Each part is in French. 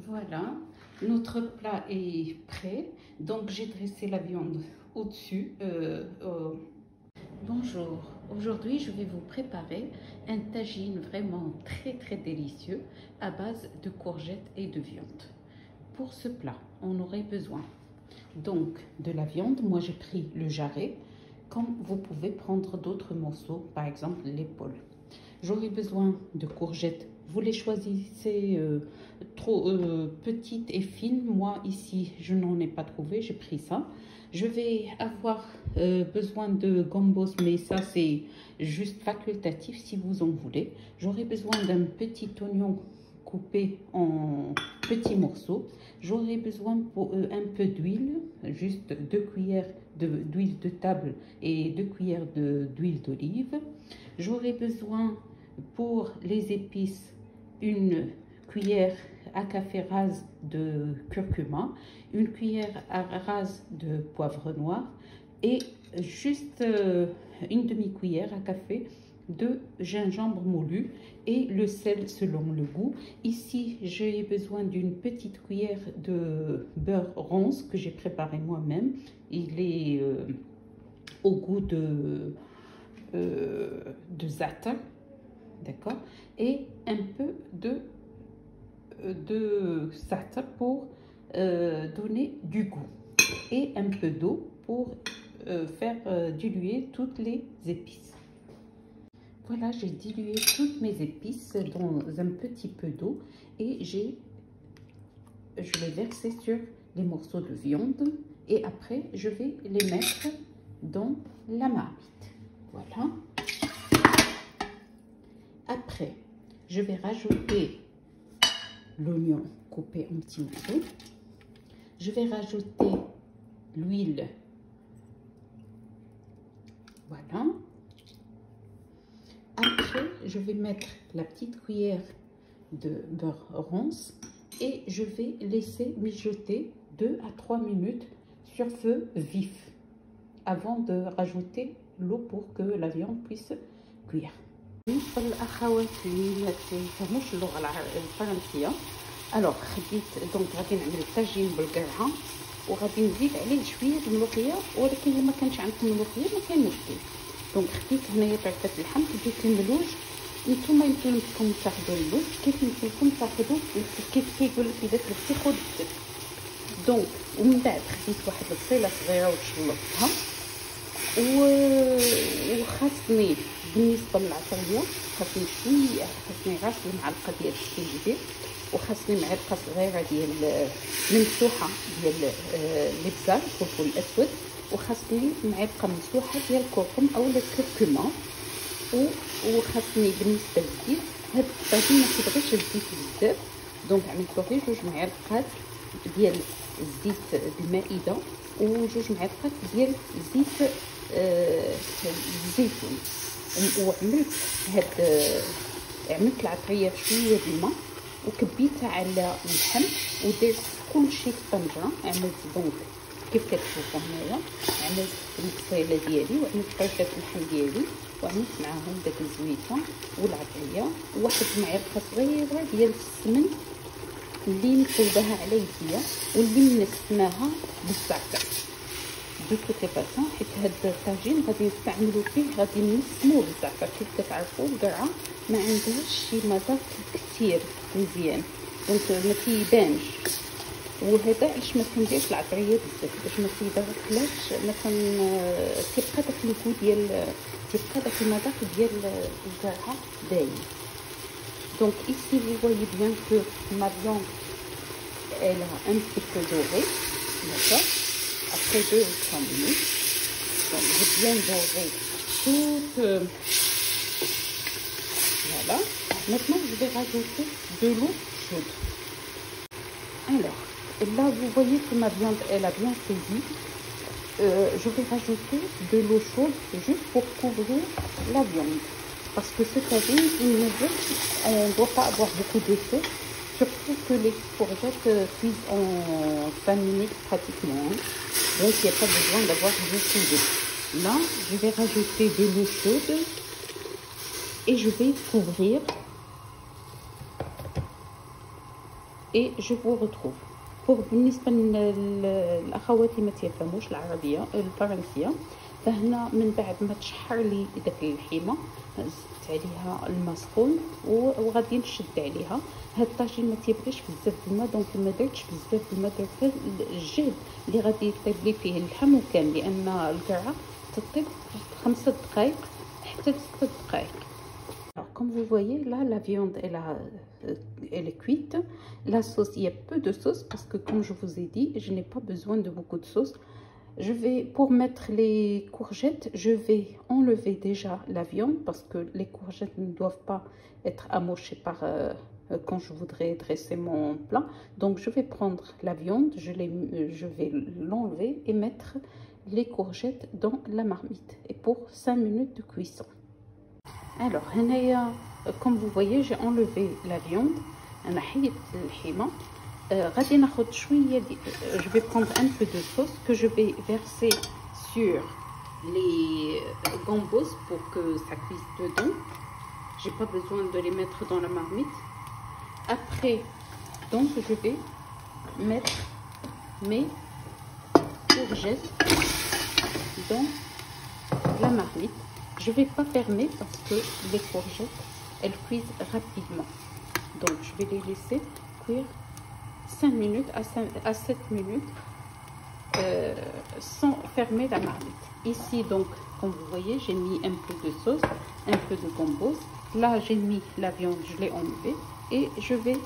Voilà, notre plat est prêt. Donc j'ai dressé la viande au-dessus. Bonjour, aujourd'hui je vais vous préparer un tagine vraiment très délicieux à base de courgettes et de viande. Pour ce plat, on aurait besoin donc de la viande. Moi j'ai pris le jarret, comme vous pouvez prendre d'autres morceaux, par exemple l'épaule. J'aurai besoin de courgettes. Vous les choisissez trop petites et fines. Moi ici je n'en ai pas trouvé, j'ai pris ça. Je vais avoir besoin de gambos, mais ça c'est juste facultatif si vous en voulez. J'aurai besoin d'un petit oignon coupé en petits morceaux. J'aurai besoin pour un peu d'huile, juste 2 cuillères d'huile de table et 2 cuillères d'huile d'olive. J'aurai besoin pour les épices une cuillère à café rase de curcuma, une cuillère à rase de poivre noir et juste une demi-cuillère à café de gingembre moulu et le sel selon le goût. Ici, j'ai besoin d'une petite cuillère de beurre ronce que j'ai préparé moi-même. Il est au goût de za'atar, d'accord, et un peu de za'atar pour donner du goût et un peu d'eau pour faire diluer toutes les épices. Voilà, j'ai dilué toutes mes épices dans un petit peu d'eau et je vais verser sur les morceaux de viande et après je vais les mettre dans la marmite. Voilà. Après, je vais rajouter l'oignon coupé en petits morceaux. Je vais rajouter l'huile. Voilà. Après, je vais mettre la petite cuillère de beurre ronce et je vais laisser mijoter 2 à 3 minutes sur feu vif avant de rajouter l'eau pour que la viande puisse cuire. بالنسبه للاخوات اللي ما تفهموش اللغه الفرنسيه، الوغ خديت دونك غادي نعمل الطاجين بالقرعه وغادي نزيد عليه شويه د الملوخيه، ولكن الا ما كانش عندكم ملوخيه ما كاين مشكل. دونك خديت هنايا بعكه اللحم، خديت الملوج. نتوما يمكن لكم تاخذوا اللوج كيف يمكن لكم تاخذوا، كيف كيقول لك اذا كرهتي خذ الزيت. دونك ومن بعد خديت واحد البصيله صغيره وشلطتها. وخاصني بالنسبه للعطريه خاصني شويه، خاصني غير معلقه ديال السنجبير، وخاصني معلقه صغيره ديال ممسوحه ديال الابزار الفلفل الاسود، وخاصني معلقه ممسوحه ديال الكركم او الكركمه. وخاصني بالنسبه للزيت، هاد الطاجين ما كيبغيش الزيت بزاف، دونك عملت غير 2 معالق ديال الزيت المائده و2 معالق ديال زيت الزيتون. وعملت عملت العطريه بشويه د الماء وكبيتها على اللحم ودرت كلشي في طنجره. عملت دونك كيف كتشوفوا هنايا، عملت البصيله ديالي وعملت طريقه اللحم ديالي وعملت معاهم داك الزويته والعطريه وواحد المعلقه صغيره ديال السمن اللي مصوباها على يديا واللي منسماها بالزعتر. دو كوتي فاسون، حيت هاد الطاجين غادي نستعملو فيه، غادي نسموه بالزعتر. كيف كتعرفوا القرعه ما عندهاش شي مذاق كثير مزيان، دونك ما كيبانش. وهذا علاش ما كنديرش العطريه بزاف، باش ما كيدخلش مثلا كيبقى داك الكو ديال، كيبقى داك المذاق ديال القرعه باين. Donc ici vous voyez bien que ma viande elle a un petit peu doré, d'accord, après 2 ou 3 minutes. Donc j'ai bien doré toute, voilà. Maintenant je vais rajouter de l'eau chaude. Alors là vous voyez que ma viande elle a bien saisi. Je vais rajouter de l'eau chaude juste pour couvrir la viande. Parce que ce tagine, on ne doit pas avoir beaucoup de feu, surtout que les courgettes cuisent en 5 minutes pratiquement. Donc il n'y a pas besoin d'avoir beaucoup d'eau. Là, je vais rajouter de l'eau chaude et je vais couvrir et je vous retrouve. بالنسبة للأخوات اللي ما تيفهموش العربية الفرنسية، فهنا من بعد ما تشحر لي داك اللحيمة زدت عليها الماء سخون وغادي نشد عليها. هاد الطاجين ما تيبغيش بزاف الماء، دونك ما درتش بزاف الماء، درت الجهد اللي غادي يطيب لي فيه اللحم وكان، لأن القرعة تطيب 5 دقائق حتى 6 دقائق. Alors, comme vous voyez là, la viande elle est cuite. La sauce, il y a peu de sauce parce que comme je vous ai dit, je n'ai pas besoin de beaucoup de sauce. Je vais, pour mettre les courgettes, je vais enlever déjà la viande parce que les courgettes ne doivent pas être amochées quand je voudrais dresser mon plat. Donc je vais prendre la viande, je vais l'enlever et mettre les courgettes dans la marmite et pour 5 minutes de cuisson. Alors, comme vous voyez, j'ai enlevé la viande. Je vais prendre un peu de sauce que je vais verser sur les gambos pour que ça cuise dedans. J'ai pas besoin de les mettre dans la marmite. Après, donc, je vais mettre mes courgettes dans la marmite. Je ne vais pas fermer parce que les courgettes, elles cuisent rapidement. Donc, je vais les laisser cuire 5 minutes à 7 minutes sans fermer la marmite. Ici, donc, comme vous voyez, j'ai mis un peu de sauce, un peu de gambos. Là, j'ai mis la viande, je l'ai enlevée et je vais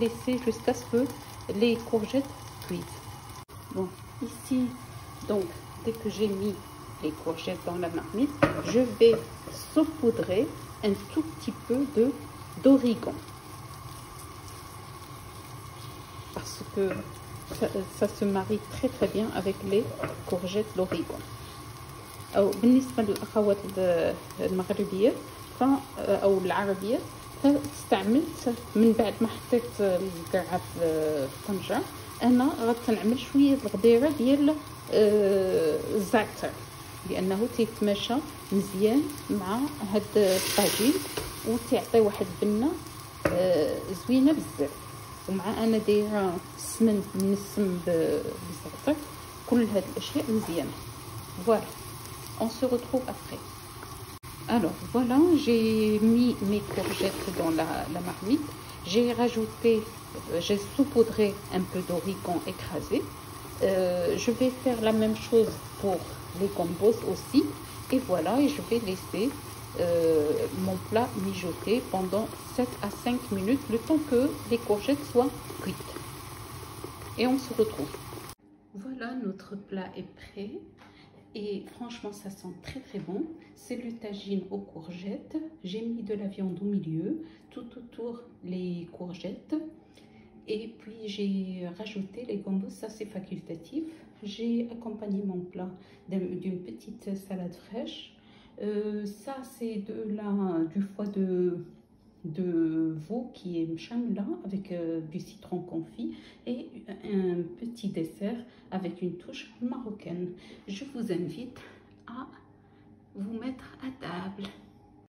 laisser jusqu'à ce que les courgettes cuisent. Bon, ici, donc, dès que j'ai mis les courgettes dans la marmite, je vais saupoudrer un tout petit peu d'origan parce que ça se marie très très bien avec les courgettes, l'origan. أو بالنسبة للأخوات المغربية أو العربية، فاستعملت من بعد ما حطيت القرعة في طنجرة، أنا غنعمل شوية الغديرة ديال الزعتر لأنه تيتماشى مزيان مع هاد الطاجين وتيعطي واحد البنة زوينة بزاف. ومع أنا دايرة السمن منسم بالزعتر، كل هاد الأشياء مزيانة. Voilà, on se retrouve après. Alors voilà, j'ai mis mes courgettes dans la marmite. J'ai saupoudré un peu d'origan écrasé. Je vais faire la même chose pour les gambos aussi. Et voilà, et je vais laisser mon plat mijoter pendant 7 à 5 minutes, le temps que les courgettes soient cuites. Et on se retrouve. Voilà, notre plat est prêt. Et franchement, ça sent très très bon. C'est le tagine aux courgettes. J'ai mis de la viande au milieu, tout autour les courgettes. Et puis j'ai rajouté les gambos, ça c'est facultatif. J'ai accompagné mon plat d'une petite salade fraîche. Ça c'est du foie de veau qui est mchamla avec du citron confit et un petit dessert avec une touche marocaine. Je vous invite à vous mettre à table.